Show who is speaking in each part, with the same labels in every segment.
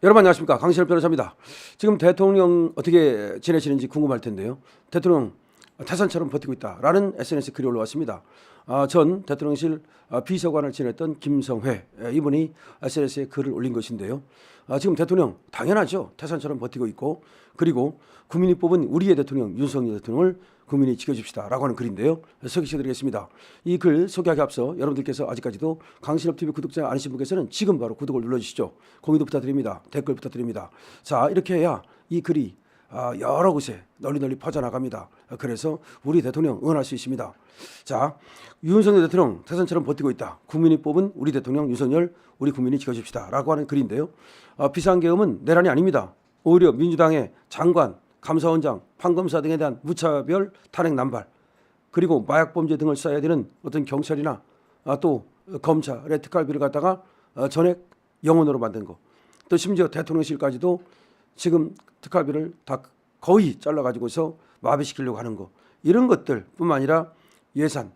Speaker 1: 여러분 안녕하십니까, 강신엽 변호사입니다. 지금 대통령 어떻게 지내시는지 궁금할 텐데요. 대통령 태산처럼 버티고 있다라는 SNS 글이 올라왔습니다. 전 대통령실 비서관을 지냈던 김성회 이분이 SNS에 글을 올린 것인데요. 지금 대통령 당연하죠. 태산처럼 버티고 있고, 그리고 국민이 뽑은 우리의 대통령 윤석열 대통령을 국민이 지켜줍시다라고 하는 글인데요. 소개시켜드리겠습니다. 이 글 소개하기 앞서 여러분들께서 아직까지도 강신엽TV 구독자 아니신 분께서는 지금 바로 구독을 눌러주시죠. 공유도 부탁드립니다. 댓글 부탁드립니다. 자, 이렇게 해야 이 글이 여러 곳에 널리 퍼져나갑니다. 그래서 우리 대통령 응원할 수 있습니다. 자, 윤석열 대통령 태산처럼 버티고 있다. 국민이 뽑은 우리 대통령 윤석열 우리 국민이 지켜줍시다 라고 하는 글인데요. 비상계엄은 내란이 아닙니다. 오히려 민주당의 장관, 감사원장, 판검사 등에 대한 무차별 탄핵 남발, 그리고 마약범죄 등을 쏴야 되는 어떤 경찰이나 또 검찰의 특활비를 갖다가 전액 영원으로 만든 거, 또 심지어 대통령실까지도 지금 특활비를 다 거의 잘라가지고서 마비시키려고 하는 거, 이런 것들뿐만 아니라 예산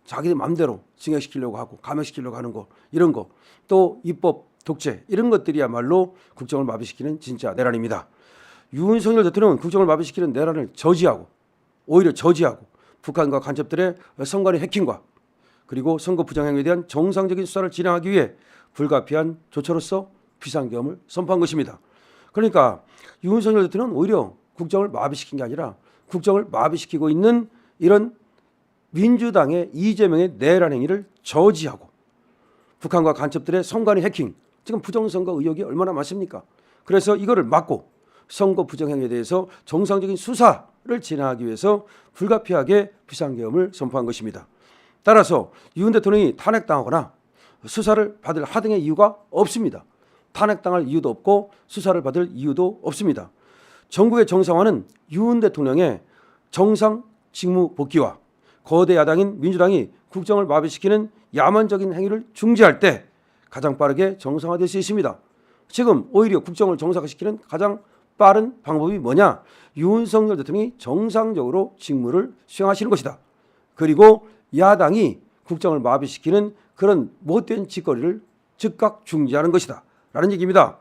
Speaker 1: 자기들 마음대로 증액시키려고 하고 감액시키려고 하는 거, 이런 거, 또 입법 독재, 이런 것들이야말로 국정을 마비시키는 진짜 내란입니다. 윤석열 대통령은 국정을 마비시키는 내란을 저지하고, 오히려 저지하고, 북한과 간첩들의 선관위 해킹과 그리고 선거 부정행위에 대한 정상적인 수사를 진행하기 위해 불가피한 조처로서 비상계엄을 선포한 것입니다. 그러니까 윤석열 대통령은 오히려 국정을 마비시킨 게 아니라 국정을 마비시키고 있는 이런 민주당의 이재명의 내란 행위를 저지하고, 북한과 간첩들의 선관위 해킹, 지금 부정선거 의혹이 얼마나 많습니까? 그래서 이거를 막고 선거 부정행위에 대해서 정상적인 수사를 진행하기 위해서 불가피하게 비상계엄을 선포한 것입니다. 따라서 윤 대통령이 탄핵당하거나 수사를 받을 하등의 이유가 없습니다. 탄핵당할 이유도 없고 수사를 받을 이유도 없습니다. 전국의 정상화는 윤 대통령의 정상 직무 복귀와 거대 야당인 민주당이 국정을 마비시키는 야만적인 행위를 중지할 때 가장 빠르게 정상화될 수 있습니다. 지금 오히려 국정을 정상화시키는 가장 빠른 방법이 뭐냐? 윤석열 대통령이 정상적으로 직무를 수행하시는 것이다. 그리고 야당이 국정을 마비시키는 그런 못된 짓거리를 즉각 중지하는 것이다 라는 얘기입니다.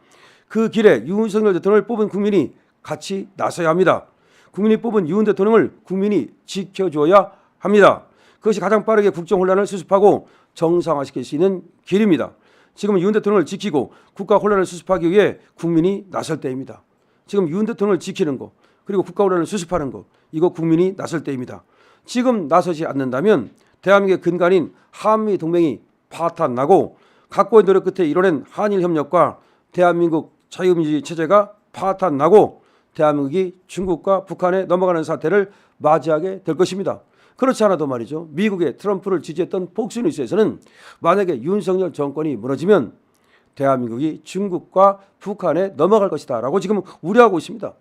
Speaker 1: 그 길에 윤석열 대통령을 뽑은 국민이 같이 나서야 합니다. 국민이 뽑은 윤 대통령을 국민이 지켜줘야 합니다. 그것이 가장 빠르게 국정 혼란을 수습하고 정상화시킬 수 있는 길입니다. 지금 윤 대통령을 지키고 국가 혼란을 수습하기 위해 국민이 나설 때입니다. 지금 윤 대통령을 지키는 거, 그리고 국가 혼란을 수습하는 거, 이거 국민이 나설 때입니다. 지금 나서지 않는다면 대한민국의 근간인 한미 동맹이 파탄나고 각고의 노력 끝에 이뤄낸 한일 협력과 대한민국 자유민주주의 체제가 파탄나고 대한민국이 중국과 북한에 넘어가는 사태를 맞이하게 될 것입니다. 그렇지 않아도 말이죠, 미국의 트럼프를 지지했던 폭스뉴스에서는 만약에 윤석열 정권이 무너지면 대한민국이 중국과 북한에 넘어갈 것이다 라고 지금 우려하고 있습니다.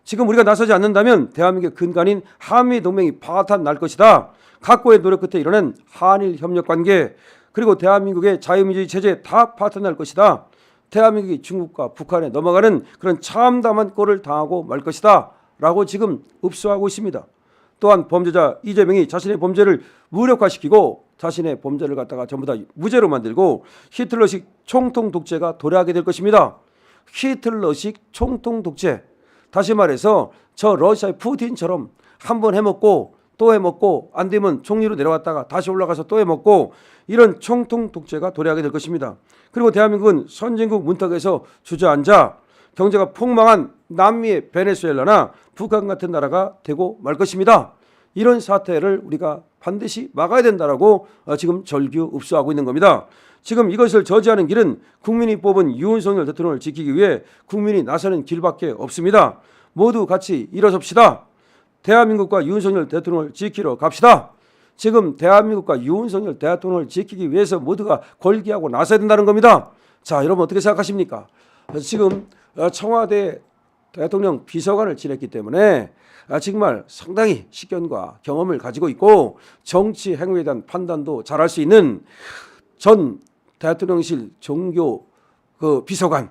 Speaker 1: 지금 우리가 나서지 않는다면 대한민국의 근간인 한미동맹이 파탄 날 것이다. 각고의 노력 끝에 이뤄낸 한일 협력관계, 그리고 대한민국의 자유민주주의 체제 다 파탄 날 것이다. 대한민국이 중국과 북한에 넘어가는 그런 참담한 꼴을 당하고 말 것이다 라고 지금 읍소하고 있습니다. 또한 범죄자 이재명이 자신의 범죄를 무력화시키고 자신의 범죄를 갖다가 전부 다 무죄로 만들고 히틀러식 총통 독재가 도래하게 될 것입니다. 히틀러식 총통 독재, 다시 말해서 저 러시아의 푸틴처럼 한번 해먹고 또 해먹고 안 되면 총리로 내려왔다가 다시 올라가서 또 해먹고, 이런 총통 독재가 도래하게 될 것입니다. 그리고 대한민국은 선진국 문턱에서 주저앉아 경제가 폭망한 남미의 베네수엘라나 북한 같은 나라가 되고 말 것입니다. 이런 사태를 우리가 반드시 막아야 된다라고 지금 절규 읍소하고 있는 겁니다. 지금 이것을 저지하는 길은 국민이 뽑은 윤석열 대통령을 지키기 위해 국민이 나서는 길밖에 없습니다. 모두 같이 일어섭시다. 대한민국과 윤석열 대통령을 지키러 갑시다. 지금 대한민국과 윤석열 대통령을 지키기 위해서 모두가 걸기하고 나서야 된다는 겁니다. 자, 여러분 어떻게 생각하십니까? 지금 청와대 대통령 비서관을 지냈기 때문에 정말 상당히 식견과 경험을 가지고 있고 정치 행위에 대한 판단도 잘할 수 있는 전 대통령실 종교 비서관,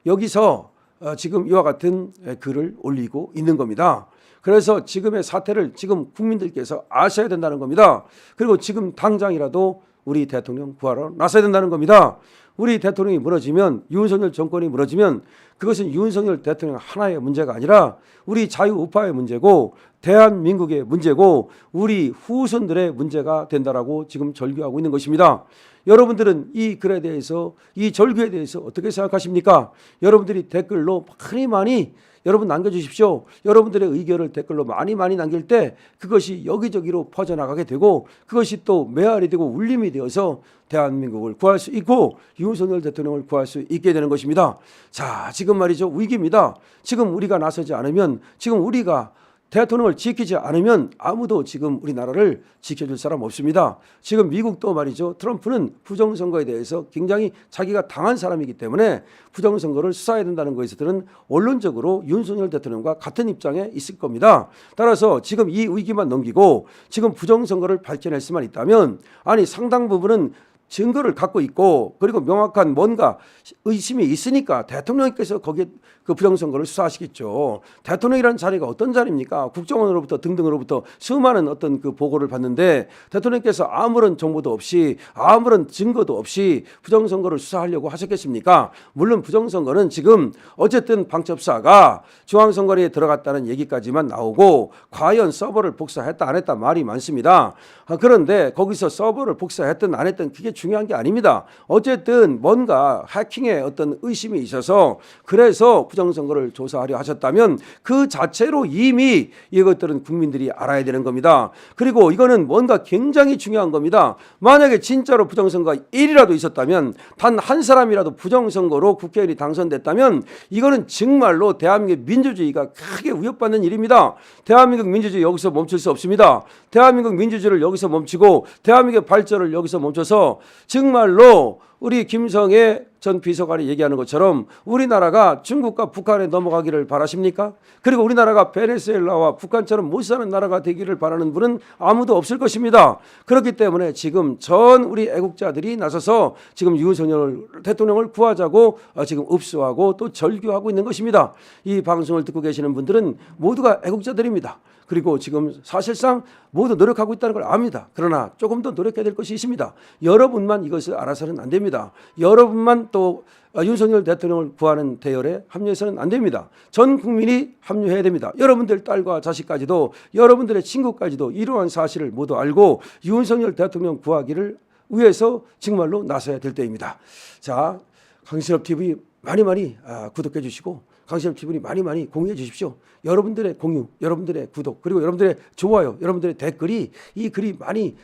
Speaker 1: 여기서 지금 이와 같은 글을 올리고 있는 겁니다. 그래서 지금의 사태를 지금 국민들께서 아셔야 된다는 겁니다. 그리고 지금 당장이라도 우리 대통령 구하러 나서야 된다는 겁니다. 우리 대통령이 무너지면, 윤석열 정권이 무너지면 그것은 윤석열 대통령 하나의 문제가 아니라 우리 자유우파의 문제고 대한민국의 문제고 우리 후손들의 문제가 된다라고 지금 절규하고 있는 것입니다. 여러분들은 이 글에 대해서, 이 절규에 대해서 어떻게 생각하십니까? 여러분들이 댓글로 많이 여러분 남겨주십시오. 여러분들의 의견을 댓글로 많이 남길 때 그것이 여기저기로 퍼져나가게 되고 그것이 또 메아리 되고 울림이 되어서 대한민국을 구할 수 있고 윤석열 대통령을 구할 수 있게 되는 것입니다. 자, 지금 말이죠. 위기입니다. 지금 우리가 나서지 않으면, 지금 우리가 대통령을 지키지 않으면 아무도 지금 우리나라를 지켜줄 사람 없습니다. 지금 미국도 말이죠. 트럼프는 부정선거에 대해서 굉장히 자기가 당한 사람이기 때문에 부정선거를 수사해야 된다는 것에서는 원론적으로 윤석열 대통령과 같은 입장에 있을 겁니다. 따라서 지금 이 위기만 넘기고 지금 부정선거를 발견할 수만 있다면, 아니 상당 부분은 증거를 갖고 있고 그리고 명확한 뭔가 의심이 있으니까 대통령께서 거기에 그 부정선거를 수사하시겠죠. 대통령이라는 자리가 어떤 자리입니까? 국정원으로부터 등등으로부터 수많은 어떤 그 보고를 받는데 대통령께서 아무런 정보도 없이 아무런 증거도 없이 부정선거를 수사하려고 하셨겠습니까? 물론 부정선거는 지금 어쨌든 방첩사가 중앙선관위에 들어갔다는 얘기까지만 나오고 과연 서버를 복사했다 안 했다 말이 많습니다. 그런데 거기서 서버를 복사했든 안 했든 그게 중요한 게 아닙니다. 어쨌든 뭔가 해킹의 어떤 의심이 있어서 그래서 부정선거를 조사하려 하셨다면 그 자체로 이미 이것들은 국민들이 알아야 되는 겁니다. 그리고 이거는 뭔가 굉장히 중요한 겁니다. 만약에 진짜로 부정선거가 1이라도 있었다면, 단 한 사람이라도 부정선거로 국회의원이 당선됐다면 이거는 정말로 대한민국 민주주의가 크게 위협받는 일입니다. 대한민국 민주주의 여기서 멈출 수 없습니다. 대한민국 민주주의를 여기서 멈추고 대한민국의 발전을 여기서 멈춰서 정말로 우리 김성애 전 비서관이 얘기하는 것처럼 우리나라가 중국과 북한에 넘어가기를 바라십니까? 그리고 우리나라가 베네수엘라와 북한처럼 못 사는 나라가 되기를 바라는 분은 아무도 없을 것입니다. 그렇기 때문에 지금 전 우리 애국자들이 나서서 지금 윤석열 대통령을 구하자고 지금 읍수하고 또 절규하고 있는 것입니다. 이 방송을 듣고 계시는 분들은 모두가 애국자들입니다. 그리고 지금 사실상 모두 노력하고 있다는 걸 압니다. 그러나 조금 더 노력해야 될 것이 있습니다. 여러분만 이것을 알아서는 안 됩니다. 여러분만 또 윤석열 대통령을 구하는 대열에 합류해서는 안 됩니다. 전 국민이 합류해야 됩니다. 여러분들 딸과 자식까지도, 여러분들의 친구까지도 이러한 사실을 모두 알고 윤석열 대통령 구하기를 위해서 정말로 나서야 될 때입니다. 자, 강신업TV 많이 구독해 주시고 강신업TV 많이 공유해 주십시오. 여러분들의 공유, 여러분들의 구독, 그리고 여러분들의 좋아요, 여러분들의 댓글이 이 글이 많이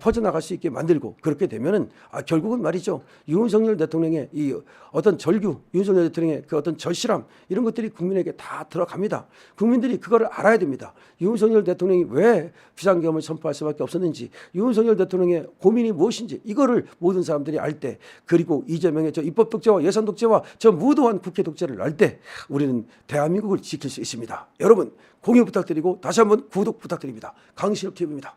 Speaker 1: 퍼져나갈 수 있게 만들고, 그렇게 되면은 결국은 말이죠, 윤석열 대통령의 이 어떤 절규, 윤석열 대통령의 그 어떤 절실함, 이런 것들이 국민에게 다 들어갑니다. 국민들이 그거를 알아야 됩니다. 윤석열 대통령이 왜 비상계엄을 선포할 수밖에 없었는지, 윤석열 대통령의 고민이 무엇인지, 이거를 모든 사람들이 알 때, 그리고 이재명의 저 입법 독재와 예산 독재와 저 무도한 국회 독재를 알 때 우리는 대한민국을 지킬 수 있습니다. 여러분 공유 부탁드리고 다시 한번 구독 부탁드립니다. 강신업TV입니다.